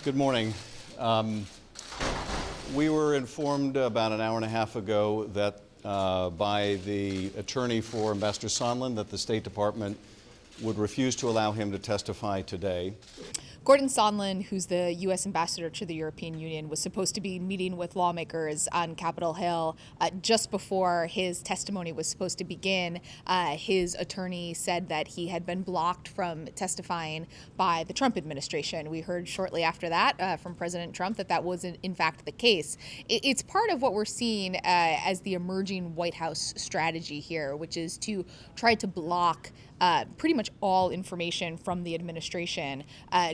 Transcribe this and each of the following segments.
Good morning. We were informed about an hour and a half ago that by the attorney for Ambassador Sondland that the State Department would refuse to allow him to testify today. Gordon Sondland, who's the U.S. ambassador to the European Union, was supposed to be meeting with lawmakers on Capitol Hill just before his testimony was supposed to begin. His attorney said that he had been blocked from testifying by the Trump administration. We heard shortly after that from President Trump that wasn't in fact the case. It's part of what we're seeing as the emerging White House strategy here, which is to try to block pretty much all information from the administration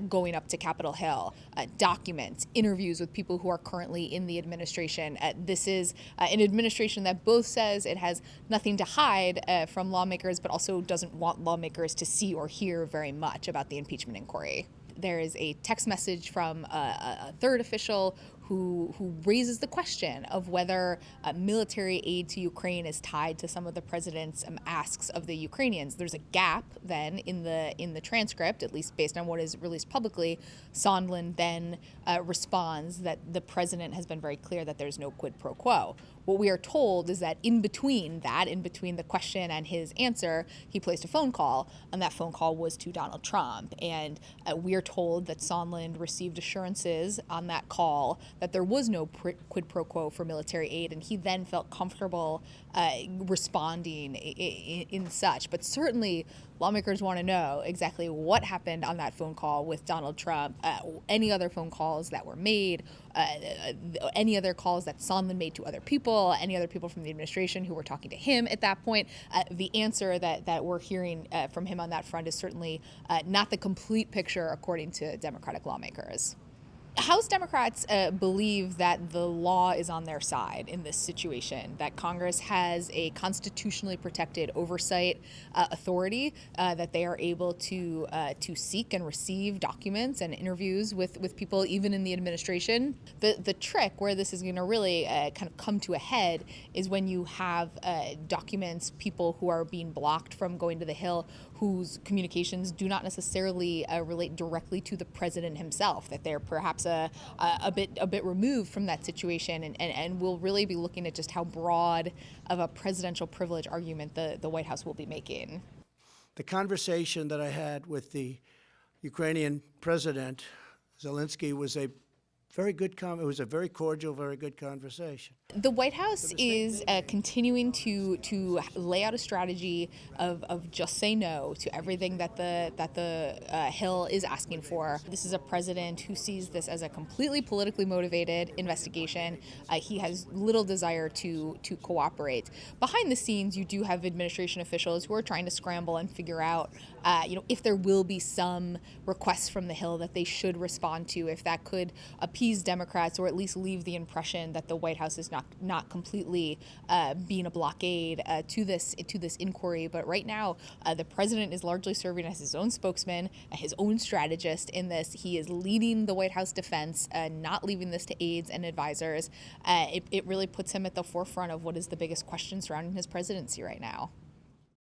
going up to Capitol Hill, documents, interviews with people who are currently in the administration. This is an administration that both says it has nothing to hide from lawmakers, but also doesn't want lawmakers to see or hear very much about the impeachment inquiry. There is a text message from a third official who raises the question of whether military aid to Ukraine is tied to some of the president's asks of the Ukrainians. There's a gap then in the transcript, at least based on what is released publicly. Sondland then responds that the president has been very clear that there's no quid pro quo. What we are told is that in between the question and his answer, he placed a phone call, and that phone call was to Donald Trump. And we are told that Sondland received assurances on that call that there was no quid pro quo for military aid, and he then felt comfortable responding in such. But certainly, lawmakers want to know exactly what happened on that phone call with Donald Trump, any other phone calls that were made, any other calls that Sondland made to other people, any other people from the administration who were talking to him at that point. The answer that we're hearing from him on that front is certainly not the complete picture, according to Democratic lawmakers. House Democrats believe that the law is on their side in this situation, that Congress has a constitutionally protected oversight authority, that they are able to seek and receive documents and interviews with people even in the administration. The trick where this is going to really kind of come to a head is when you have documents, people who are being blocked from going to the Hill, whose communications do not necessarily relate directly to the president himself, that they're perhaps a bit removed from that situation, and we'll really be looking at just how broad of a presidential privilege argument the White House will be making. The conversation that I had with the Ukrainian president, Zelensky, was a very good it was a very cordial, very good conversation. The White House is continuing to lay out a strategy of just say no to everything that the Hill is asking for. This is a president who sees this as a completely politically motivated investigation. He has little desire to cooperate. Behind the scenes, you do have administration officials who are trying to scramble and figure out, if there will be some requests from the Hill that they should respond to, if that could appease Democrats or at least leave the impression that the White House is not completely being a blockade to this inquiry. But right now, the president is largely serving as his own spokesman, his own strategist in this. He is leading the White House defense, not leaving this to aides and advisors. It really puts him at the forefront of what is the biggest question surrounding his presidency right now.